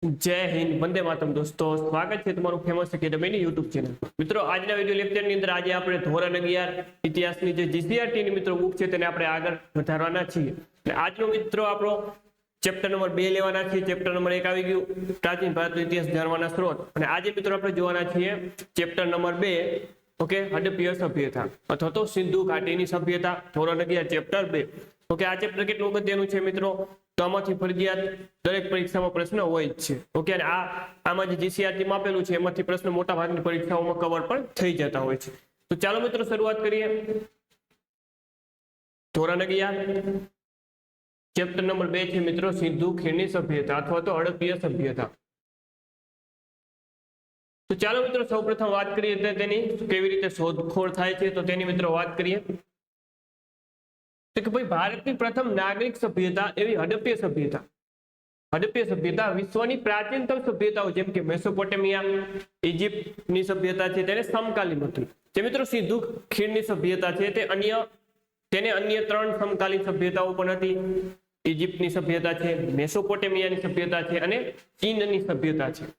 जय हिंद वंदे मातरम दोस्तों स्वागत है તમારું ફેમસ એકેડમી યુટ્યુબ ચેનલ મિત્રો આજના વિડિયો લેક્ચરની અંદર આજે આપણે ધોરણ 11 ઇતિહાસની જે જીસીઆરટી ની મિત્રો બુક છે તેને આપણે આગળ વધારવાના છીએ અને આજનો મિત્રો આપણો ચેપ્ટર નંબર 2 લેવાના છીએ ચેપ્ટર નંબર 1 આવી ગયું પ્રાચીન ભારતનો ઇતિહાસ જાણવાના સ્ત્રોત અને આજે મિત્રો આપણે જોવાના છીએ ચેપ્ટર નંબર 2 ઓકે હડપ્પીય સભ્યતા અથવા તો સિંધુ ઘાટીની સભ્યતા ધોરણ 11 ચેપ્ટર 2 ઓકે આ ચેપ્ટર કેટલું અગત્યનું છે મિત્રો તો આમાંથી ફરજિયાત દરેક પરીક્ષામાં પ્રશ્ન હોય જ છે ઓકે અને આમાં જે જીસીઆરટી માં આપેલું છે એમાંથી પ્રશ્ન મોટા ભાગની પરીક્ષાઓમાં કવર પણ થઈ જતા હોય છે તો ચાલો મિત્રો શરૂઆત કરીએ ધોરણ 11 ચેપ્ટર નંબર 2 છે મિત્રો સિંધુ ખીણની સભ્યતા અથવા તો હડપ્પીય સભ્યતા તો ચાલો મિત્રો સૌપ્રથમ વાત કરીએ તેની કેવી રીતે શોધખોળ થાય છે તો તેની મિત્રો વાત કરીએ કે ભાઈ ભારતની પ્રથમ નાગરિક સભ્યતા એવી હડપ્પીય સભ્યતા વિશ્વની પ્રાચીનતમ સભ્યતાઓ જેમ કે મેસોપોટેમિયા ઇજિપ્તની સભ્યતા છે તેને સમકાલીન હતી જે મિત્રો સિંધુ ખીણની સભ્યતા છે તેને અન્ય ત્રણ સમકાલીન સભ્યતાઓ પણ હતી ઇજિપ્તની સભ્યતા છે મેસોપોટેમિયાની સભ્યતા છે અને ચીનની સભ્યતા છે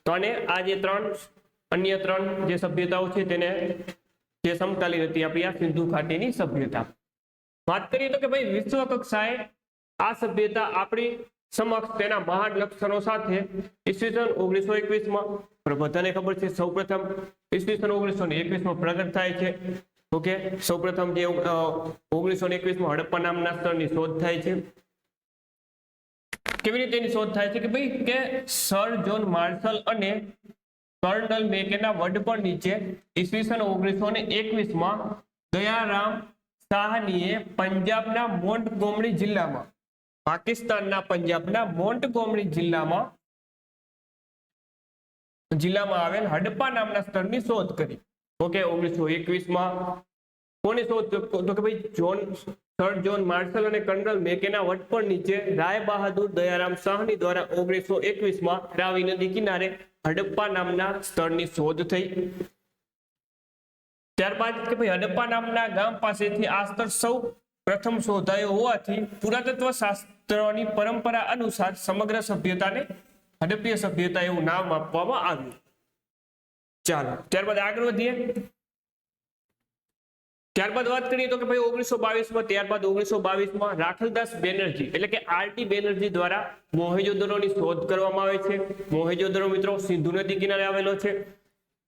તો અને આ જે અન્ય ત્રણ જે સભ્યતાઓ છે તેને જે સમકાલીન હતી આપણી આ સિંધુ ઘાટીની સભ્યતા વાત કરીએ તો કે ભાઈ વિશ્વ કક્ષાએ આ સભ્યતા આપણી સમક્ષ તેના મહાન લક્ષણો સાથે ઈસવીસન 1921 માં બધાને ખબર છે સૌપ્રથમ ઈસવીસન 1921 માં પ્રગટ થાય છે ઓકે સૌપ્રથમ જે 1921 માં હડપ્પા નામના સ્થળની શોધ થાય છે કેવી રીતે એની શોધ થાય છે કે ભાઈ કે સર જોન માર્શલ અને કર્નલ મેકેના વડપણ નીચે ઈસવીસન 1921 માં દયારામ શાહનીએ પંજાબના મોન્ટગોમરી જિલ્લામાં પાકિસ્તાનના પંજાબના મોન્ટગોમરી જિલ્લામાં આવેલ હડપ્પા નામના સ્થળની શોધ કરી ઓકે 1921 માં કોને શોધ તો કે ભાઈ સર જોન માર્શલ અને કર્નલ મેકેના વડપણ નીચે રાય બહાદુર દયારામ શાહની દ્વારા 1921 માં રાવી નદી કિનારે હડપ્પા નામના સ્થળની શોધ થઈ ત્યારબાદ કે ભાઈ હડપ્પા નામના ગામ પાસેથી આ સ્થળ સૌ પ્રથમ શોધાયો હોવાથી પુરાતત્વ શાસ્ત્રની પરંપરા અનુસાર સમગ્ર સભ્યતાને હડપ્પીય સભ્યતા એવું નામ આપવામાં આવ્યું ચાલો ત્યારબાદ આગળ વધીએ ત્યારબાદ વાત કરીએ તો કે ભાઈ 1922 માં રાખલદાસ બેનર્જી એટલે કે આરટી બેનર્જી દ્વારા મોહેંજો-દડોની શોધ કરવામાં આવે છે મોહેંજો-દડો મિત્રો સિંધુ નદી કિનારે આવેલો છે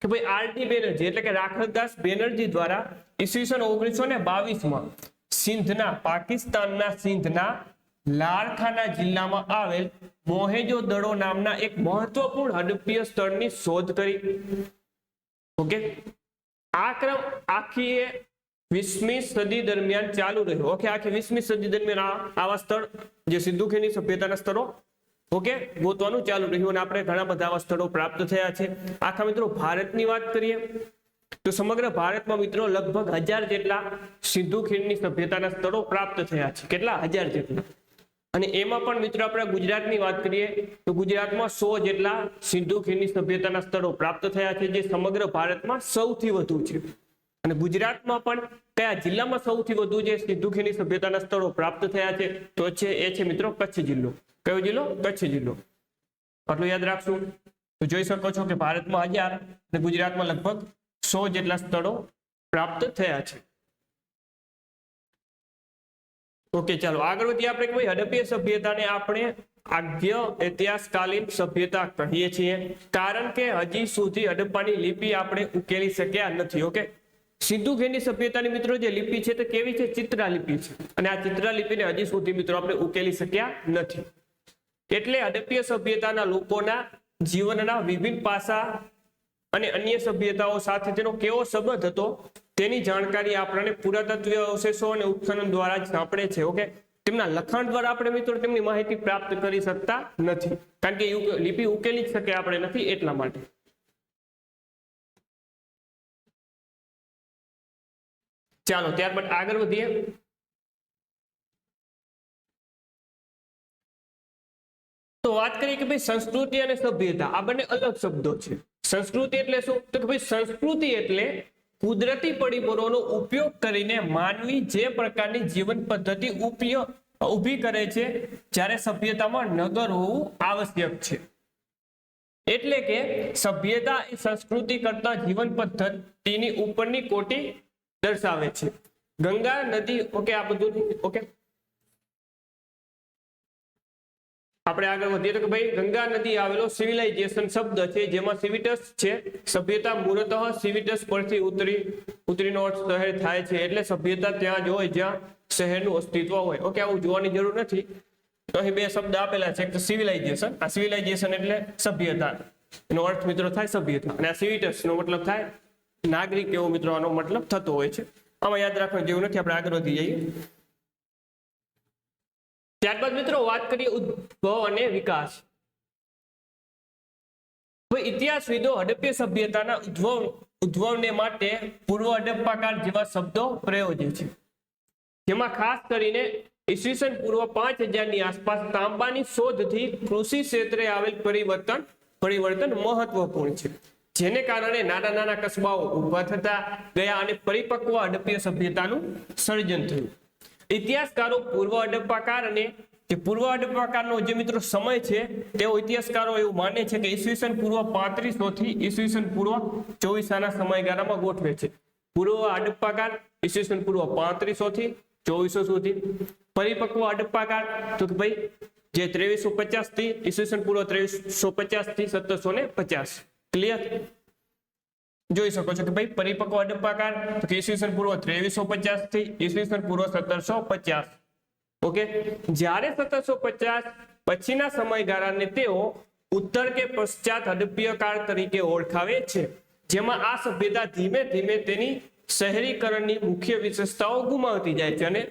કે ભાઈ આરટી બેનર્જી એટલે કે રાખલદાસ બેનર્જી દ્વારા ઈસવીસન 1922 માં પાકિસ્તાનના સિંધના લારખાના જિલ્લામાં આવેલ મોહેંજો-દડો નામના એક મહત્વપૂર્ણ હડપ્પીય સ્થળની શોધ કરી ઓકે આ ક્રમ આખી 20મી સદી દરમિયાન ચાલુ રહ્યો ઓકે આખી 20મી સદી દરમિયાન આવા સ્થળ જે સિંધુ ખીણની સભ્યતાના સ્થળો ઓકે ગોતવાનું ચાલુ રહ્યું અને આપણે ઘણા બધા આવા સ્થળો પ્રાપ્ત થયા છે આખા મિત્રો ભારતની વાત કરીએ તો સમગ્ર ભારતમાં મિત્રો લગભગ 1000 જેટલા સિંધુ ખીણની સભ્યતાના સ્થળો પ્રાપ્ત થયા છે કેટલા 1000 જેટલા અને એમાં પણ મિત્રો આપણે ગુજરાતની વાત કરીએ તો ગુજરાતમાં 100 જેટલા સિંધુ ખીણની સભ્યતાના સ્થળો પ્રાપ્ત થયા છે જે સમગ્ર ભારતમાં સૌથી વધુ છે અને ગુજરાતમાં પણ કયા જિલ્લામાં સૌથી વધુ જે સિંધુ ખીણની સભ્યતાના સ્થળો પ્રાપ્ત થયા છે તો એ છે મિત્રો કચ્છ જિલ્લો કયો જિલ્લો કચ્છ જિલ્લો આટલું યાદ રાખશું તો જોઈ શકો છો કે ભારતમાં 1000 અને ગુજરાતમાં લગભગ 100 જેટલા સ્થળો પ્રાપ્ત થયા છે ઓકે ચાલો આગળ વધીએ આપણે ભાઈ હડપ્પીય સભ્યતાને આપણે આદ્ય ઇતિહાસકાલીન સભ્યતા કહીએ છીએ કારણ કે હજી સુધી હડપ્પાની લિપિ આપણે ઉકેલી શક્યા નથી ઓકે સિંધુ ખીણની સભ્યતાની મિત્રો જે લિપિ છે તે કેવી છે ચિત્રા લિપિ છે અને આ ચિત્રા લિપિને હજી સુધી મિત્રો આપણે ઉકેલી શક્યા નથી એટલે હડપ્પીય સભ્યતાના લોકોના જીવનના વિભિન્ન પાસા અને અન્ય સભ્યતાઓ સાથે તેનો કેવો સંબંધ હતો તેની જાણકારી આપણને પુરાતત્વીય અવશેષો અને ઉત્ખનન દ્વારા જ સાંપડે છે ઓકે તેમના લખાણ દ્વારા આપણે મિત્રો તેમની માહિતી પ્રાપ્ત કરી શકતા નથી કારણ કે લિપિ ઉકેલી જ શકે આપણે નથી એટલા માટે ચાલો ત્યારબાદ આગળ વધીએ તો વાત કરીએ કે ભાઈ સંસ્કૃતિ અને સભ્યતા આ બંને અલગ શબ્દો છે સંસ્કૃતિ એટલે શું તો કે ભાઈ સંસ્કૃતિ એટલે કુદરતી પરિબળોનો ઉપયોગ કરીને માનવી જે પ્રકારની જીવન પદ્ધતિ ઊભી કરે છે જ્યારે સભ્યતામાં નગર હોવું આવશ્યક છે એટલે કે સભ્યતા એ સંસ્કૃતિ કરતા જીવન પદ્ધતિની ઉપરની કોટી દર્શાવે છે. ગંગા નદી, ઓકે, આ બધું ઓકે. આપણે આગળ વધીએ તો કે ભાઈ ગંગા નદી આવેલો સિવિલાઇઝેશન શબ્દ છે, જેમાં સિવિટસ છે. સભ્યતા મૂળતઃ સિવિટસ પરથી ઉતરીનો અર્થ શહેર થાય છે. એટલે સભ્યતા ત્યાં જ હોય જ્યાં શહેરનું અસ્તિત્વ હોય. ઓકે, આવું જોવાની જરૂર નથી. તો અહીં બે શબ્દ આપેલા છે, એક સિવિલાઇઝેશન. આ સિવિલાઇઝેશન એટલે સભ્યતા, એનો અર્થ મિત્રો થાય સભ્યતા, અને આ સિવિટસ નો મતલબ થાય નાગરિક, એવો મિત્રો આનો મતલબ થતો હોય છે. આમાં યાદ રાખવાનું જેવું નથી. આપણે આગળ વધી જઈએ. ત્યારબાદ મિત્રો વાત કરીએ ઉદ્ભવ અને વિકાસ. ઇતિહાસવિદો હડપ્પીય સભ્યતાના ઉદ્ભવને માટે પૂર્વ હડપ્પાકાળ જેવા શબ્દો પ્રયોજે છે, જેમાં ખાસ કરીને ઈસવીસન પૂર્વ 5000 ની આસપાસ તાંબાની શોધથી કૃષિ ક્ષેત્રે આવેલ પરિવર્તન મહત્વપૂર્ણ છે, જેને કારણે નાના નાના કસ્બાઓ ઉભા થતા ગયા અને પરિપક્વ હડપ્પીય સભ્યતાનું સર્જન થયું. ઇતિહાસકારો પૂર્વ હડપ્પાકાર અને જે પૂર્વ હડપ્પાકારનો જે મિત્રો સમય છે, તેઓ ઇતિહાસકારો એવું માને છે કે ઈસવીસન પૂર્વ 3500 થી ઈસવીસન પૂર્વ 2400 સમયગાળામાં ગોઠવે છે. પૂર્વ હડપ્પાકાર ઈસવીસન પૂર્વ 3500 થી 2400 સુધી. પરિપક્વ હડપ્પાકાર તો કે ભાઈ જે 2350 થી ઈસવીસન પૂર્વ 2350 થી 1750. ક્લિયર? જોઈ શકો છો કે ભાઈ પરિપક્વ હડપ્પાકાર તો કે ઈસવીસન પૂર્વ 2350 થી ઈસવીસન પૂર્વ 1750. ઓકે, જ્યારે 1750 પછીના સમયગાળાને તેઓ ઉત્તર કે પશ્ચાત હડપ્પીય કાળ તરીકે ઓળખાવે છે, જેમાં આ સભ્યતા ધીમે ધીમે તેની શહેરીકરણની મુખ્ય વિશેષતાઓ ગુમાવતી જાય છે. અને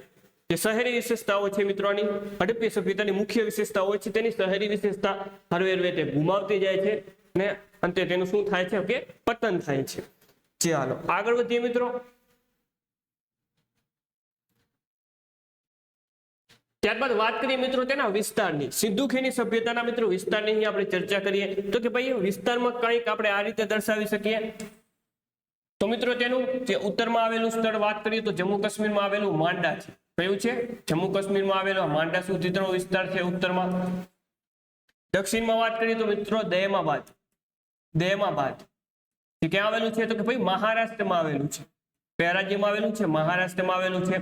જે શહેરી વિશેષતાઓ છે મિત્રોની હડપ્પીય સભ્યતાની મુખ્ય વિશેષતાઓ છે, તેની શહેરી વિશેષતા હરવે તે ગુમાવતી જાય છે ને અંતે તેનું શું થાય છે કે પતન થાય છે. ચાલો આગળ વધીએ મિત્રો. ત્યારબાદ વાત કરીએ મિત્રો તેના વિસ્તારની. સિંધુ ખીણની સભ્યતાના મિત્રો વિસ્તારની અહીં આપણે ચર્ચા કરીએ તો કે ભાઈ વિસ્તારમાં કંઈક આપણે આ રીતે દર્શાવી શકીએ. તો મિત્રો તેનું જે ઉત્તરમાં આવેલું સ્થળ વાત કરીએ તો જમ્મુ કાશ્મીરમાં આવેલું માંડા છે. કયું છે? જમ્મુ કાશ્મીરમાં આવેલો માંડા સુધીનો વિસ્તાર છે ઉત્તરમાં. દક્ષિણમાં વાત કરીએ તો મિત્રો દહેમાબાદ એ ક્યાં આવેલું છે? તો કે ભાઈ મહારાષ્ટ્રમાં આવેલું છે. કયા રાજ્યમાં આવેલું છે? મહારાષ્ટ્રમાં આવેલું છે.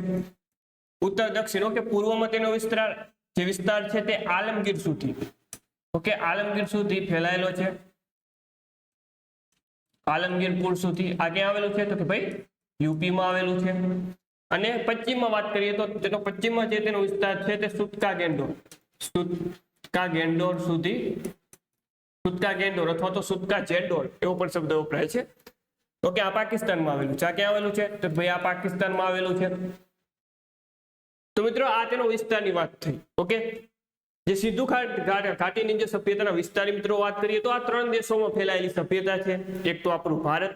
ઉત્તર દક્ષિણ, ઓકે. પૂર્વમાં તેનો વિસ્તાર છે તે આલમગીર સુધી, ઓકે, આલમગીર સુધી ફેલાયેલો છે. આલમગીરપુર સુધી આ ક્યાં આવેલું છે? તો કે ભાઈ યુપીમાં આવેલું છે. અને પશ્ચિમમાં વાત કરીએ તો તેનો પશ્ચિમમાં જે તેનો વિસ્તાર છે તે સુતકા ગેંડોર સુધી, સુતકા ગેંડોર અથવા તો સુતકા જેંડોર એવો પણ શબ્દ વપરાય છે. ઓકે, આ પાકિસ્તાનમાં આવેલું છે. આ ક્યાં આવેલું છે? તો ભાઈ આ પાકિસ્તાનમાં આવેલું છે. તો મિત્રો આ તેનો વિસ્તારની વાત થઈ. ઓકે, જે સિંધુ ઘાટીની જે સભ્યતાના વિસ્તારની મિત્રો વાત કરીએ તો આ 3 દેશોમાં ફેલાયેલી સભ્યતા છે. એક તો આપણું ભારત,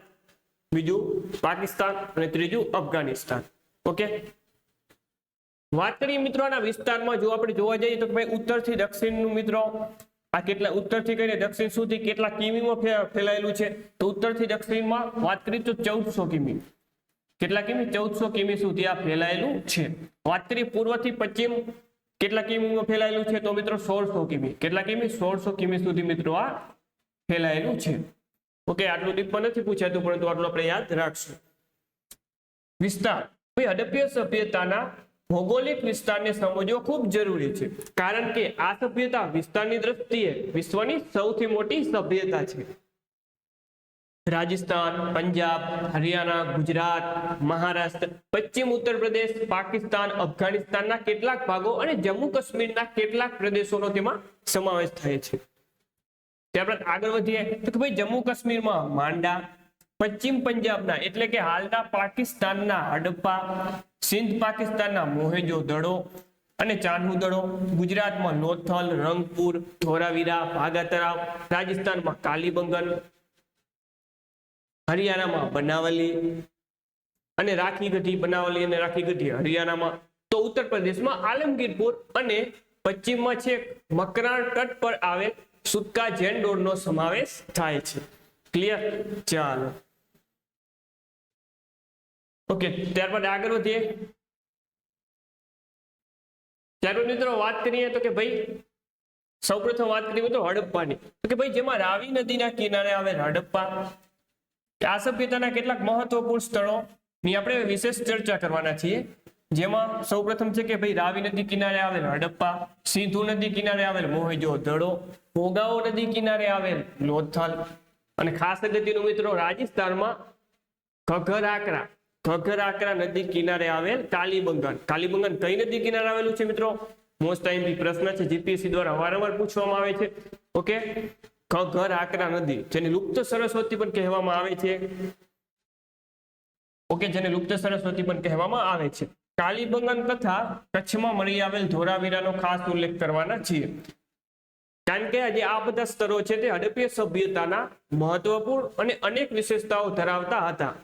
બીજું પાકિસ્તાન અને ત્રીજું અફઘાનિસ્તાન. ઓકે, વાત કરીએ મિત્રો આના વિસ્તારમાં જો આપણે જોવા જઈએ તો ભાઈ ઉત્તરથી દક્ષિણનું મિત્રો આ કેટલા ઉત્તરથી કરીને દક્ષિણ સુધી કેટલા કિમીમાં ફેલાયેલું છે? તો ઉત્તરથી દક્ષિણમાં વાત કરીએ તો 1400 કિમી. કેટલા કિમી? 1400 કિમી સુધી આ ફેલાયેલું છે. વાત કરીએ પૂર્વથી પશ્ચિમ કેટલા કિમીમાં ફેલાયેલું છે? તો મિત્રો 1600 કિમી. કેટલા કિમી? 1600 કિમી સુધી મિત્રો આ ફેલાયેલું છે. ઓકે, આટલું ડીપમાં નથી પૂછાતું, પરંતુ આટલું આપણે યાદ રાખશું. વિસ્તાર. ભાઈ હડપ્પીય સભ્યતાના ભૌગોલિક વિસ્તારને સમજવો ખૂબ જરૂરી છે, કારણ કે આ સભ્યતા વિસ્તારની દ્રષ્ટિએ વિશ્વની સૌથી મોટી સભ્યતા છે. રાજસ્થાન, પંજાબ, હરિયાણા, ગુજરાત, મહારાષ્ટ્ર, પશ્ચિમ ઉત્તર પ્રદેશ, પાકિસ્તાન, અફઘાનિસ્તાનના કેટલાક ભાગો અને જમ્મુ કાશ્મીરના કેટલાક પ્રદેશોનો તેમાં સમાવેશ થાય છે. ત્યારબાદ આગળ વધીએ તો કે ભાઈ જમ્મુ કાશ્મીરમાં માંડા, પશ્ચિમ પંજાબના એટલે કે હાલના પાકિસ્તાનના હડપ્પા, સિંધ પાકિસ્તાનના મોહેજો-દડો અને ચાન્હુ-દડો, ગુજરાતમાં લોથલ, રંગપુર, ધોરાવીરા, ભાગા તળાવ, રાજસ્થાનમાં કાલીબંગન, હરિયાણામાં બનાવલી અને રાખીગઢી, બનાવલી અને રાખીગઢી હરિયાણામાં, તો ઉત્તર પ્રદેશમાં આલમગીરપુર અને પશ્ચિમમાં છે મકરાણ તટ પર આવેલ સુતકા જેંડોરનો સમાવેશ થાય છે. ક્લિયર? ચાલો ઓકે, ત્યારબાદ આગળ વધીએ. ત્યારબાદ મિત્રો વાત કરીએ તો કે ભાઈ સૌપ્રથમ વાત કરીએ તો હડપ્પાની, તો કે ભાઈ જેમાં રાવી નદીના કિનારે આવેલ હડપ્પા, આ સભ્યતાના કેટલાક મહત્વપૂર્ણ સ્થળોની આપણે વિશેષ ચર્ચા કરવાના છીએ. જેમાં સૌપ્રથમ છે કે ભાઈ રાવી નદી કિનારે આવેલ હડપ્પા, સિંધુ નદી કિનારે આવેલ મોહેજો-દડો, ભોગાવો નદી કિનારે આવેલ લોથલ, અને ખાસ અગત્યનું મિત્રો રાજસ્થાનમાં ઘગ્ગર-આકરા નદી કિનારે આવેલ કાલીબંગન. કાલીબંગન કઈ નદી કિનારે આવેલું છે મિત્રો? મોસ્ટ ટાઈમલી પ્રશ્ન છે, જીપીએસસી દ્વારા વારંવાર પૂછવામાં આવે છે. ઓકે, ઘગ્ગર-આકરા નદી, જેને લુપ્ત સરસ્વતી પણ કહેવામાં આવે છે. ઓકે, જેને લુપ્ત સરસ્વતી પણ કહેવામાં આવે છે. કાલીબંગન તથા કચ્છમાં મળી આવેલ ધોળાવીરાનો ખાસ ઉલ્લેખ કરવાના છીએ, કારણ કે આજે આ બધા સ્તરો છે તે હડપ્પીય સભ્યતાના મહત્વપૂર્ણ અને અનેક વિશેષતાઓ ધરાવતા હતા.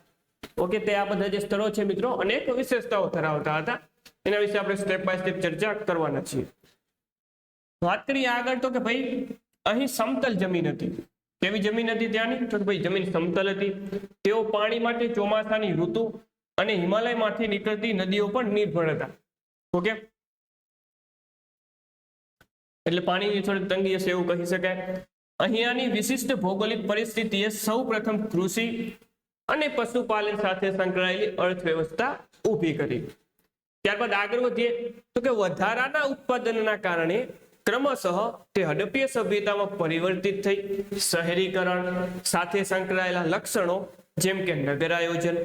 ઓકે, તે આ બધા જે સ્તરો છે મિત્રો અનેક વિશેષતાઓ ધરાવતા હતા. એના વિશે આપણે સ્ટેપ બાય સ્ટેપ ચર્ચા કરવાના છીએ. વાત કરીએ આગળ તો કે ભાઈ અહીં સમતલ જમીન હતી. કેવી જમીન હતી ત્યાંની? તો કે ભાઈ જમીન સમતલ હતી. તેઓ પાણી માટે ચોમાસાની ઋતુ અને હિમાલયમાંથી નીકળતી નદીઓ પર નિર્ભર હતા. ઓકે, એટલે પાણીની થોડી તંગી હશે એવું કહી શકાય. અહીંયાની વિશિષ્ટ ભૌગોલિક પરિસ્થિતિએ સૌ પ્રથમ કૃષિ અને પશુપાલન સાથે સંકળાયેલી અર્થવ્યવસ્થા ઊભી કરી. ત્યારબાદ આગળ વધીએ તો કે વધારાના ઉત્પાદનના કારણે ક્રમશઃ તે હડપ્પીય સભ્યતામાં પરિવર્તિત થઈ. શહેરીકરણ સાથે સંકળાયેલા લક્ષણો જેમ કે નગરાયોજન,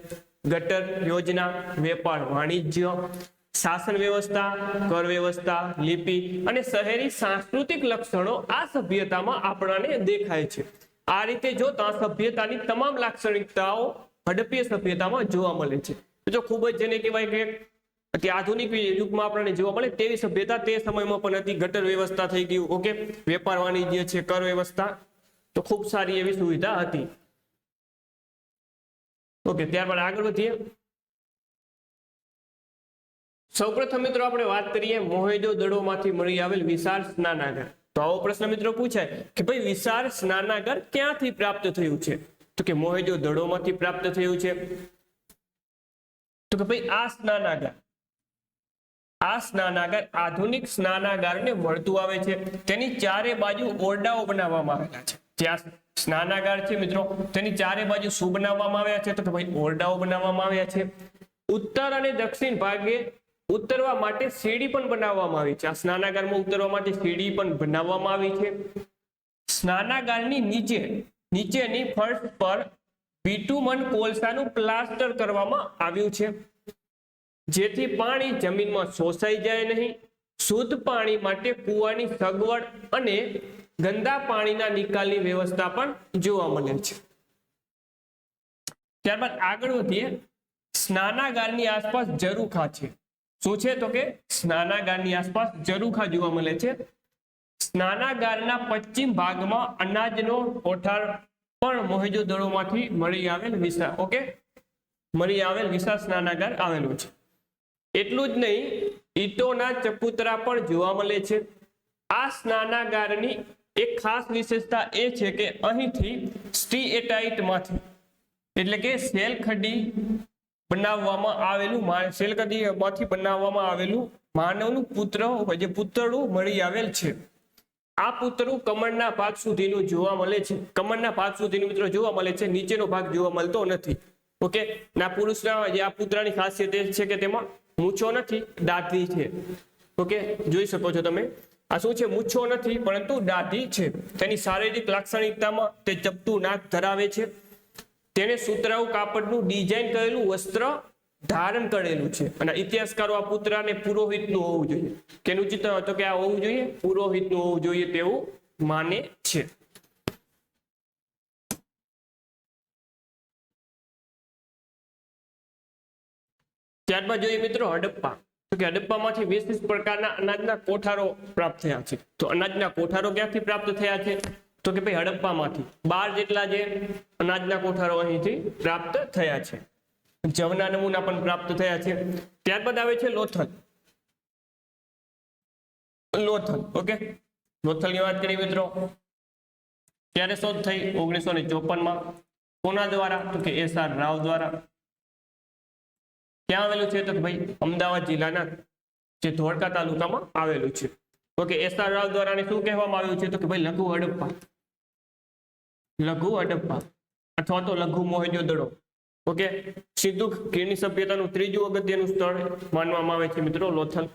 ગટર યોજના, વેપાર વાણિજ્ય, શાસન વ્યવસ્થા, કર વ્યવસ્થા, લિપિ અને શહેરી સાંસ્કૃતિક લક્ષણો આ સભ્યતામાં આપણને દેખાય છે. આ રીતે જોતા સભ્યતાની તમામ લાક્ષણિકતાઓ હડપ્પીય સભ્યતામાં જોવા મળે છે. જો ખૂબ જ જેને કહેવાય કે અતિ આધુનિક યુગમાં આપણને જોવા મળે તેવી સભ્યતા તે સમયમાં પણ હતી. ગટર વ્યવસ્થા થઈ ગયું. ઓકે, વેપાર વાણિજ્ય છે, કર વ્યવસ્થા, તો ખૂબ સારી એવી સુવિધા હતી. ઓકે, ત્યારબાદ આગળ વધીએ. સૌપ્રથમ મિત્રો આપણે વાત કરીએ મોહેજો-દડો માંથી મળી આવેલ વિશાળ સ્નાનાગાર. તો આવો પ્રશ્ન મિત્રો પૂછાય કે ભાઈ વિશાળ સ્નાનાગાર ક્યાંથી પ્રાપ્ત થયું છે? તો કે મોહેજો-દડો માંથી પ્રાપ્ત થયું છે. તો કે ભાઈ આ સ્નાનાગાર આધુનિક સ્નાનાગારને મળતું આવે છે. તેની ચારે બાજુ ઓરડાઓ બનાવવામાં આવેલા છે. જ્યાં સ્નાનાગાર છે મિત્રો તેની ચારે બાજુ શું બનાવવામાં આવ્યા છે? તો કે ભાઈ ઓરડાઓ બનાવવામાં આવ્યા છે. ઉત્તર અને દક્ષિણ ભાગે ઉતરવા માટે સીડી પણ બનાવવામાં આવી છે. આ સ્નાનાગારમાં ઉતરવા માટે સીડી પણ બનાવવામાં આવી છે. સ્નાનાગારની નીચેની ફર્શ પર બિટુમન કોલસાનું પ્લાસ્ટર કરવામાં આવ્યું છે, જેથી પાણી જમીનમાં શોષાઈ જાય નહીં. શુદ્ધ પાણી માટે કૂવાની સગવડ અને ગંદા પાણીના નિકાલની વ્યવસ્થા પણ જોવા મળે છે. ત્યારબાદ આગળ વધીએ. સ્નાનાગારની આસપાસ ઝરૂખા છે. શું છે? તો કે સ્નાનાગારની આસપાસ ઝરૂખા જોવા મળે છે. સ્નાનાગારના પશ્ચિમ ભાગમાં અનાજનો કોઠાર પણ મોહેજો-દડોમાંથી મળી આવેલ વિશાળ સ્નાનાગાર આવેલું છે. એટલું જ નહીં, ઈંટોના ચબૂતરા પણ જોવા મળે છે. આ સ્નાનાગારની એક ખાસ વિશેષતા એ છે કે અહીંથી સ્ટીએટાઇટમાંથી એટલે કે શેલખડી બનાવવામાં આવેલું માનવનું પૂતળું મળી આવેલ છે. આ પૂતળું કમરના ભાગ સુધીનું જોવા મળે છે. કમરના ભાગ સુધીનું મિત્રો જોવા મળે છે, નીચેનો ભાગ જોવા મળતો નથી. ઓકે, ના પુરુષના જે આ પૂતળાની ખાસિયત એ છે કે તેમાં મૂછો નથી, દાઢી છે. ઓકે, જોઈ શકો છો તમે. આ શું છે? મૂછો નથી પરંતુ દાઢી છે. તેની શારીરિક લાક્ષણિકતામાં તે ચપટું નાક ધરાવે છે. તેને સુતરાઉ કાપડનું ડિઝાઇન કરેલું વસ્ત્ર ધારણ કરેલું છે. અને ઇતિહાસકારો આ પુત્રાને પુરોહિતનું હોવું જોઈએ. કેનું ચિત્ર હતો કે આ હોવું જોઈએ? પુરોહિતનું હોવું જોઈએ તેવું માને છે. ત્યારબાદ જોઈએ મિત્રો હડપ્પા. તો કે હડપ્પામાંથી વિશિષ્ટ પ્રકારના અનાજના કોઠારો પ્રાપ્ત થયા છે. તો અનાજના કોઠારો ક્યાંથી પ્રાપ્ત થયા છે? તો કે ભાઈ હડપ્પામાંથી 12 જેટલા જે અનાજના કોઠારો અહીંથી પ્રાપ્ત થયા છે. જવના નમૂના પણ પ્રાપ્ત થયા છે. ત્યારબાદ આવે છે લોથલ. ઓકે, લોથલની વાત કરીએ મિત્રો, ત્યારે શોધ થઈ 1954 કોના દ્વારા? તો કે SR રાવ દ્વારા. ક્યાં આવેલું છે? તો કે ભાઈ અમદાવાદ જિલ્લાના જે ધોળકા તાલુકામાં આવેલું છે. ઓકે, એસઆર રાવ દ્વારા શું કહેવામાં આવ્યું છે? તો કે ભાઈ લઘુ હડપ્પા, લઘુ હડપ્પા અથવા તો લઘુ મોહેંજો-દડો. ઓકે, સિંધુ ખીણની સભ્યતાનું ત્રીજું અગત્યનું સ્થળ માનવામાં આવે છે મિત્રો લોથલ.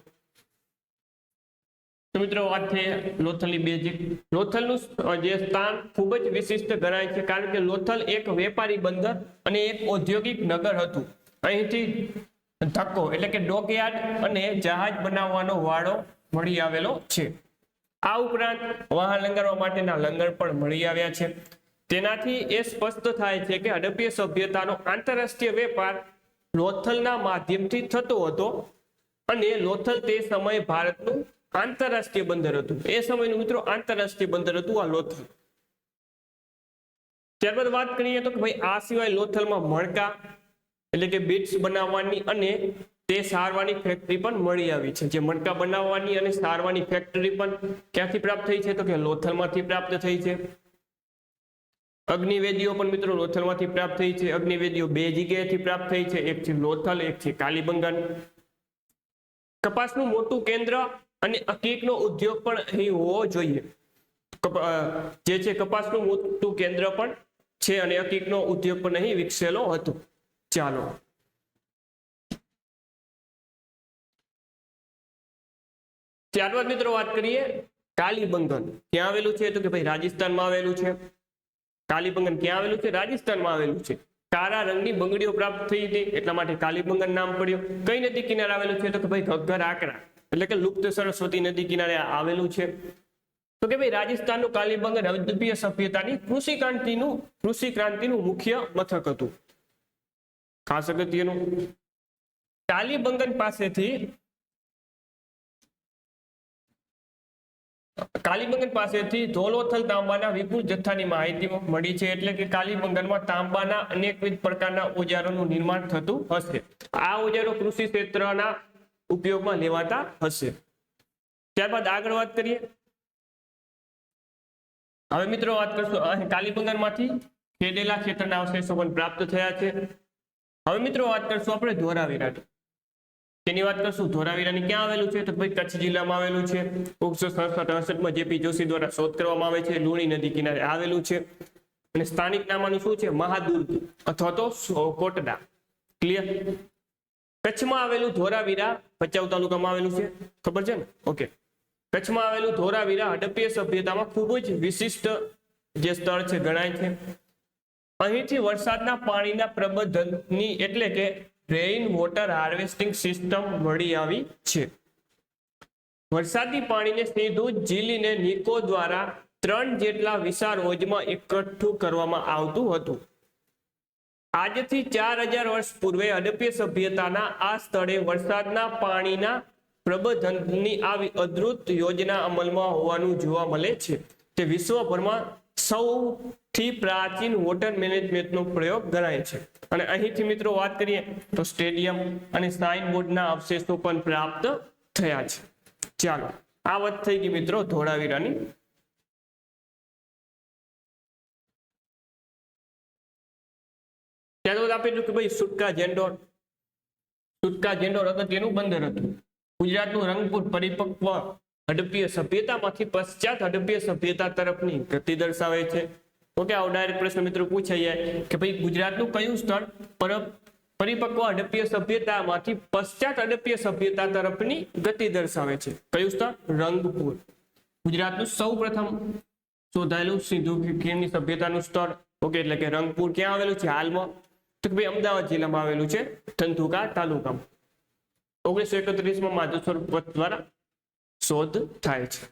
તો મિત્રો વાત છે લોથલની બેઝિક. લોથલનું જે સ્થાન ખૂબ જ વિશિષ્ટ ગણાય છે, કારણ કે લોથલ એક વેપારી બંદર અને એક ઔદ્યોગિક નગર હતું. અહીંથી ધક્કો એટલે કે ડોકયાર્ડ અને જહાજ બનાવવાનો વાડો મળી આવેલો છે. આ ઉપરાંત વાહન લંગારવા માટેના લંગર પણ મળી આવ્યા છે. તેનાથી એ સ્પષ્ટ થાય છે કે હડપ્પીય સભ્યતાનો આંતરરાષ્ટ્રીય વેપાર લોથલના માધ્યમથી થતો હતો અને લોથલ તે સમયે ભારતનું આંતરરાષ્ટ્રીય બંદર હતું. એ સમયનું મિત્રો આંતરરાષ્ટ્રીય બંદર હતું આ લોથલ. ત્યારબાદ વાત કરીએ તો કે ભાઈ આ સિવાય લોથલમાં મણકા એટલે કે બીટ્સ બનાવવાની અને તે સારવાની ફેક્ટરી પણ મળી આવી છે. જે મણકા બનાવવાની અને સારવાની ફેક્ટરી પણ ક્યાંથી પ્રાપ્ત થઈ છે? તો કે લોથલમાંથી પ્રાપ્ત થઈ છે. અગ્નિવેદીઓ પણ મિત્રો લોથલમાંથી પ્રાપ્ત થઈ છે. અગ્નિવેદીઓ બે જગ્યાએથી પ્રાપ્ત થઈ છે, એક છે લોથલ, એક છે કાલીબંગન. કપાસનું મોટું કેન્દ્ર અને અકીકનો ઉદ્યોગ પણ અહીં હોવો જોઈએ. જે છે કપાસનું મોટું કેન્દ્ર પણ છે અને અકીકનો ઉદ્યોગ પણ અહીં વિકસેલો હતો. ચાલો ત્યારબાદ મિત્રો વાત કરીએ કાલીબંગન. ક્યાં આવેલું છે? તો કે ભાઈ રાજસ્થાનમાં આવેલું છે. કાલીબંગન ક્યાં આવેલું છે? રાજસ્થાનમાં આવેલું છે. કાળા રંગની બંગડીઓ પ્રાપ્ત થઈ હતી એટલા માટે કાલીબંગન નામ પડ્યું. કઈ નદી કિનારે આવેલું છે? તો કે ભાઈ ઘગ્ગર આકરા એટલે કે લુપ્ત સરસ્વતી નદી કિનારે આવેલું છે. તો કે ભાઈ રાજસ્થાનનું કાલીબંગન હડપ્પીય સભ્યતાની કૃષિ ક્રાંતિનું મુખ્ય મથક હતું. ખાસ અગત્યનું, કાલીબંગન પાસેથી ધોલોથલ તાંબાના વિપુલ જથ્થાની માહિતી મળી છે. એટલે કે કાલીબંગનમાં તાંબાના અનેકવિધ પ્રકારના ઓજારોનું નિર્માણ થતું હશે. આ ઓજારો કૃષિ ક્ષેત્રના ઉપયોગમાં લેવાતા હશે. ત્યારબાદ આગળ વાત કરીએ. હવે મિત્રો વાત કરશું કાલીબંગનમાંથી ખેડેલા ખેતરના અવશેષો પણ પ્રાપ્ત થયા છે. હવે મિત્રો વાત કરશું આપણે ધોળાવીરાની. તેની વાત કરશું. ધોળાવીરાની ક્યાં આવેલું છે? તો ભાઈ કચ્છ જિલ્લામાં આવેલું છે. 1967 જેપી જોશી દ્વારા શોધ કરવામાં આવે છે. લુણી નદી કિનારે આવેલું છે અને સ્થાનિક નામનું શું છે? મહાદુર્ગ અથવા તો કોટડા. ક્લિયર? કચ્છમાં આવેલું ધોળાવીરા ભચાઉ તાલુકામાં આવેલું છે. ખબર છે ને? ઓકે, કચ્છમાં આવેલું ધોળાવીરા હડપ્પીય સભ્યતામાં ખૂબ જ વિશિષ્ટ જે સ્થળ છે ગણાય છે. અહીંથી વરસાદના પાણીના પ્રબંધનની એટલે કે રેઇન વોટર હાર્વેસ્ટિંગ સિસ્ટમ મળી આવી છે. વરસાદી પાણીને સીધું ઝીલીને નિકો દ્વારા 3 જેટલા વિશાળ હોજમાં એકઠું કરવામાં આવતું હતું. આજથી 4000 વર્ષ પૂર્વે હડપ્પીય સભ્યતાના આ સ્થળે વરસાદના પાણીના પ્રબંધનની આવી અદ્ભુત યોજના અમલમાં હોવાનું જોવા મળે છે. તે વિશ્વભરમાં સૌથી પ્રાચીન વોટર મેનેજમેન્ટનો પ્રયોગ ગણાય છે. અને અહીંથી મિત્રો વાત કરીએ તો સ્ટેડિયમ અને સાઇન બોર્ડના અવશેષો પણ પ્રાપ્ત થયા છે. ચાલો, આ વાત થઈ ગઈ મિત્રો ધોળાવીરાની. ત્યારબાદ આપણે કે ભાઈ સુટકા જેન્ડોર અગત્યનું બંદર હતું. ગુજરાતનું રંગપુર પરિપક્વ હડપ્પીય સભ્યતામાંથી પશ્ચાત હડપ્પીય સભ્યતા તરફની ગતિ દર્શાવે છે. ઓકે, આવો ડાયરેક્ટ પ્રશ્ન મિત્રો પૂછાઈ જાય કે ભાઈ ગુજરાતનું કયું સ્થળ પરિપક્વ હડપ્પીય સભ્યતામાંથી પશ્ચાત હડપ્પીય સભ્યતા તરફની ગતિ દર્શાવે છે? કયું સ્થળ? રંગપુર. ગુજરાતનું સૌ પ્રથમ શોધાયેલું સિંધુ ખીણની સભ્યતાનું સ્થળ. ઓકે, એટલે કે રંગપુર ક્યાં આવેલું છે હાલમાં? તો કે ભાઈ અમદાવાદ જિલ્લામાં આવેલું છે, ધંધુકા તાલુકામાં. 1931માં માધવસર પથ દ્વારા શોધ થાય છે.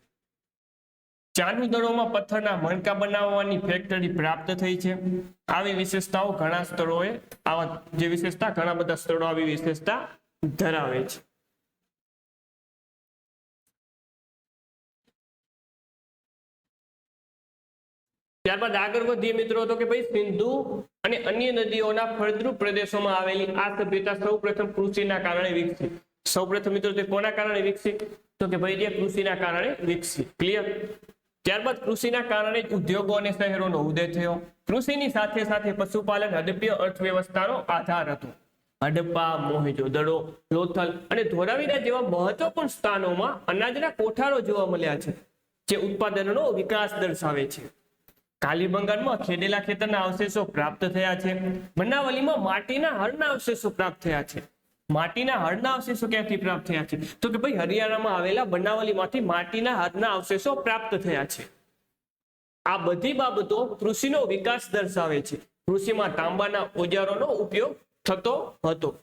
ચાંદુ દળોમાં પથ્થરના મણકા બનાવવાની ફેક્ટરી પ્રાપ્ત થઈ છે. આવી વિશેષતાઓ ઘણા સ્થળોએ ઘણા બધા સ્થળો આવી વિશેષતા ધરાવે છે. ત્યારબાદ આગળ વધીએ મિત્રો તો કે ભાઈ સિંધુ અને અન્ય નદીઓના ફળદ્રુપ પ્રદેશોમાં આવેલી આ સભ્યતા સૌપ્રથમ કૃષિના કારણે વિકસી. સૌપ્રથમ મિત્રો તે કોના કારણે વિકસી? તો કે ભાઈ કૃષિના કારણે વિકસી. ક્લિયર? ત્યારબાદ કૃષિના કારણે જ ઉદ્યોગો અને શહેરોનો ઉદય થયો. કૃષિની સાથે સાથે પશુપાલન હડપ્પીય અર્થવ્યવસ્થાનો આધાર હતો. હડપ્પા, મોહેંજો-દડો, લોથલ અને ધોળાવીરા જેવા મહત્વપૂર્ણ સ્થાનોમાં અનાજના કોઠારો જોવા મળ્યા છે, જે ઉત્પાદનનો વિકાસ દર્શાવે છે. કાલીબંગાનમાં ખેડેલા ખેતરના અવશેષો પ્રાપ્ત થયા છે. બનાવલીમાં માટીના હળના અવશેષો પ્રાપ્ત થયા છે. માટીના હળના અવશેષો ક્યાંથી પ્રાપ્ત થયા છે? તો કે ભાઈ હરિયાણામાં આવેલા બનાવલીમાંથી માટીના હળના અવશેષો પ્રાપ્ત થયા છે. આ બધી બાબતો કૃષિનો વિકાસ દર્શાવે છે. કૃષિમાં તાંબાના ઓજારોનો ઉપયોગ થતો હતો.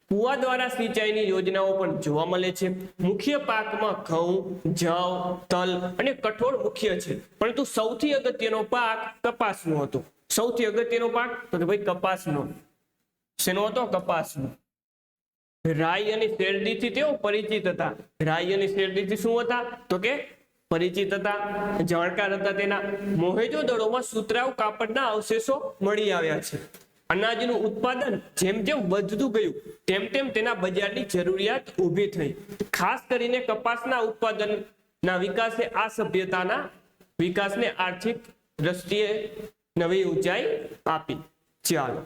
કુવા દ્વારા સિંચાઈની યોજનાઓ પણ જોવા મળે છે. મુખ્ય પાકમાં ઘઉં, જવ, તલ અને કઠોળ મુખ્ય છે, પરંતુ સૌથી અગત્યનો પાક કપાસનો હતો. સૌથી અગત્યનો પાક તો કે ભાઈ કપાસનો. શેનો હતો? કપાસનો. રાઈ અને શેરડીથી તેઓ પરિચિત હતા. રાઈ અને શેરડીથી શું હતા? તો કે પરિચિત હતા, જાણકાર હતા. તેના મોહેંજો-દડોમાં સુતરાઉ કાપડના અવશેષો મળી આવ્યા છે. અનાજનું ઉત્પાદન જેમ જેમ વધતું ગયું તેમ તેમ તેના બજારની જરૂરિયાત ઊભી થઈ. ખાસ કરીને કપાસના ઉત્પાદનના વિકાસે આ સભ્યતાના વિકાસને આર્થિક દ્રષ્ટિએ નવી ઊંચાઈ આપી. ચાલો,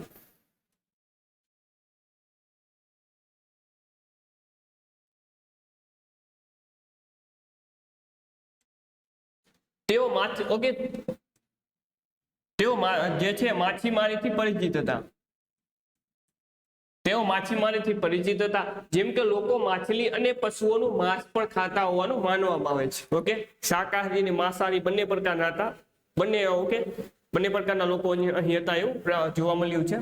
તેઓ જે છે માછીમારીથી પરિચિત હતા. તેઓ માછીમારીથી પરિચિત હતા. જેમ કે લોકો માછલી અને પશુઓનું માંસ પણ ખાતા હોવાનું માનવામાં આવે છે. ઓકે, શાકાહારી અને માંસાહારી બંને પ્રકારના હતા. બંને પ્રકારના લોકો અહીં હતા એવું જોવા મળ્યું છે.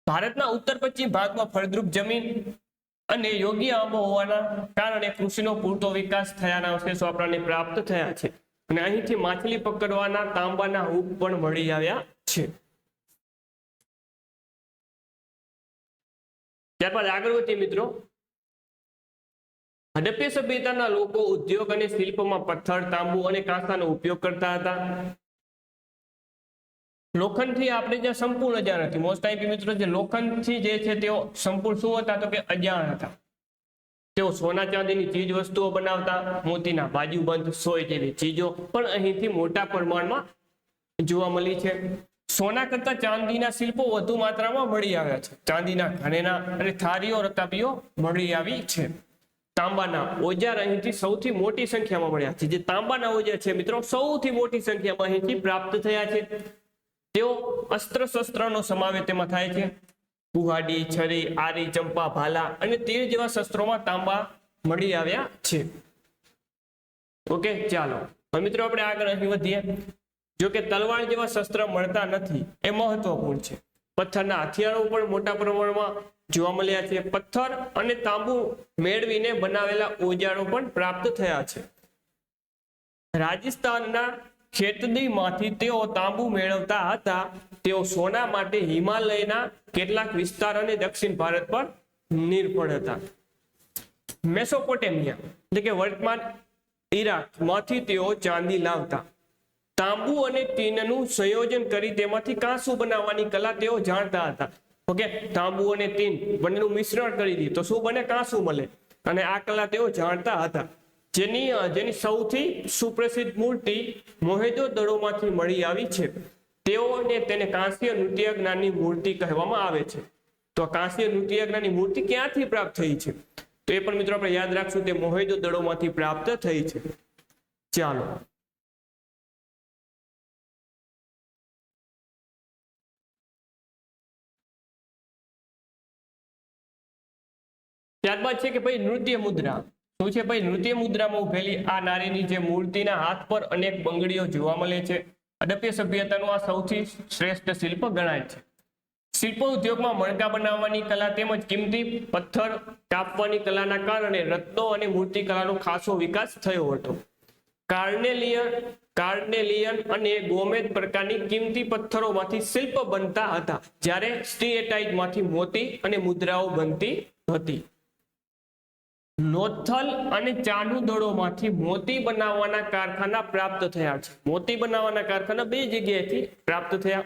ભારતના ઉત્તર પશ્ચિમ ભાગમાં ફળદ્રુપ જમીન અને યોગ્ય આબોહવાના કારણે કૃષિનો પૂરતો વિકાસ થયાના અવશેષો આપણને પ્રાપ્ત થયા છે. અને અહીંથી માછલી પકડવાના તાંબાના હૂક પણ મળી આવ્યા છે. ત્યારબાદ આગળ વધીએ મિત્રો. હડપ્પા સભ્યતાના લોકો ઉદ્યોગ અને શિલ્પમાં પથ્થર, તાંબુ અને કાંસાનો ઉપયોગ કરતા હતા. લોખંડથી આપણે જ્યાં સંપૂર્ણ અજાણ હતી. મોસ્ટ આઈપી મિત્રો, જે લોખંડથી જે છે તેઓ સંપૂર્ણ શું હતા? તો કે અજાણ હતા. તેઓ સોના ચાંદીની ચીજ વસ્તુઓ બનાવતા. મોતીના બાજુબંધ, સોય જેવી ચીજો પણ અહીંથી મોટા પ્રમાણમાં જોવા મળી છે. સોના કરતા ચાંદીના શિલ્પો વધુ માત્રામાં મળી આવ્યા છે. ચાંદીના ઘરેણા અને થાળીઓ, રકાબીઓ મળી આવી છે. તાંબાના ઓજાર અહીંથી સૌથી મોટી સંખ્યામાં મળ્યા છે. જે તાંબાના ઓજાર છે મિત્રો, સૌથી મોટી સંખ્યામાં અહીંથી પ્રાપ્ત થયા છે. તેઓ અસ્ત્ર શસ્ત્રનો સમાવેશ તેમાં થાય છે. કુહાડી, છરી, આરી, ચંપા, ભાલા અને તીર જેવા શસ્ત્રોમાં તાંબા મળી આવ્યા છે. ઓકે, ચાલો હવે મિત્રો આપણે આગળ અહીં વધીએ. જો કે તલવાર જેવા શસ્ત્ર મળતા નથી એ મહત્વપૂર્ણ છે. પથ્થરના હથિયારો પણ મોટા પ્રમાણમાં જોવા મળ્યા છે. પથ્થર અને તાંબુ મેળવીને બનાવેલા ઓજારો પણ પ્રાપ્ત થયા છે. રાજસ્થાનના ખેતડીમાંથી તેઓ તાંબુ મેળવતા હતા. તેઓ સોના માટે હિમાલયના કેટલાક વિસ્તાર અને દક્ષિણ ભારત પર નિર્ભર હતા. મેસોપોટેમિયા એટલે કે વર્તમાન ઈરાકમાંથી તેઓ ચાંદી લાવતા. તાંબુ અને ટીનનું સંયોજન કરી તેમાંથી કાંસુ બનાવવાની કલા તેઓ જાણતા હતા. ઓકે, તાંબુ અને ટીન બંનેનું મિશ્રણ કરી દી તો શું બને? કાંસુ મળે. અને આ કલા તેઓ જાણતા હતા. જેની સૌથી સુપ્રસિદ્ધ મૂર્તિ મોહેંજો-દડોમાંથી મળી આવી છે. તેઓને તેને કાંસ્ય નૃત્ય જ્ઞાનની મૂર્તિ કહેવામાં આવે છે. તો કાંસ્ય નૃત્ય જ્ઞાનની મૂર્તિ ક્યાંથી પ્રાપ્ત થઈ છે? તો એ પણ મિત્રો આપણે યાદ રાખશું, તે મોહેંજો-દડોમાંથી પ્રાપ્ત થઈ છે. ચાલો, ત્યારબાદ છે કે ભાઈ નૃત્ય મુદ્રા. શું છે ભાઈ? નૃત્ય મુદ્રામાં ઉભેલી આ નારીની જે મૂર્તિના હાથ પર અનેક બંગડીઓ જોવા મળે છે. હડપ્પા સભ્યતાનું આ સૌથી શ્રેષ્ઠ શિલ્પ ગણાય છે. શિલ્પ ઉદ્યોગમાં મણકા બનાવવાની કલા તેમજ કિંમતી પથ્થર કાપવાની કલાના કારણે રત્નો અને મૂર્તિકલાનો ખાસો વિકાસ થયો હતો. કાર્નેલિયન અને ગોમેદ પ્રકારની કિંમતી પથ્થરોમાંથી શિલ્પ બનતા હતા, જ્યારે સ્ટીએટાઇટમાંથી મોતી અને મુદ્રાઓ બનતી હતી. લોથલ અને ચાંદુ-દડોમાંથી મોતી બનાવવાના કારખાના પ્રાપ્ત થયા છે. મોતી બનાવવાના કારખાના બે જગ્યાએથી પ્રાપ્ત થયા.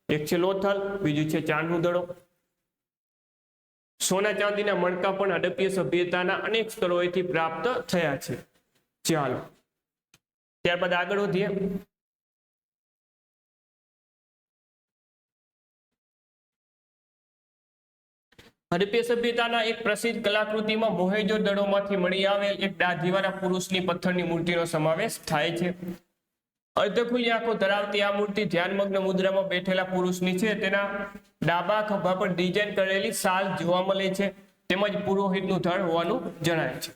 એક છે લોથલ, બીજું છે ચાંદુ-દડો. સોના ચાંદીના મણકા પણ હડપ્પા સભ્યતાના અનેક સ્થળોએથી પ્રાપ્ત થયા છે. ચાલો, ત્યારબાદ આગળ વધીએ. હડપ્પીય સભ્યતાના એક પ્રસિદ્ધ કલાકૃતિમાં મોહેંજો-દડોમાંથી મળી આવેલ એક દાઢીવાળા પુરુષની પથ્થરની મૂર્તિનો સમાવેશ થાય છે. અર્ધખુલ્લી આંખો ધરાવતી આ મૂર્તિ ધ્યાનમગ્ન મુદ્રામાં બેઠેલા પુરુષની છે. તેના ડાબા ખભા પર ડિઝાઇન કરેલી શાલ જોવા મળે છે, તેમજ પુરોહિતનું ધડ હોવાનું જણાય છે.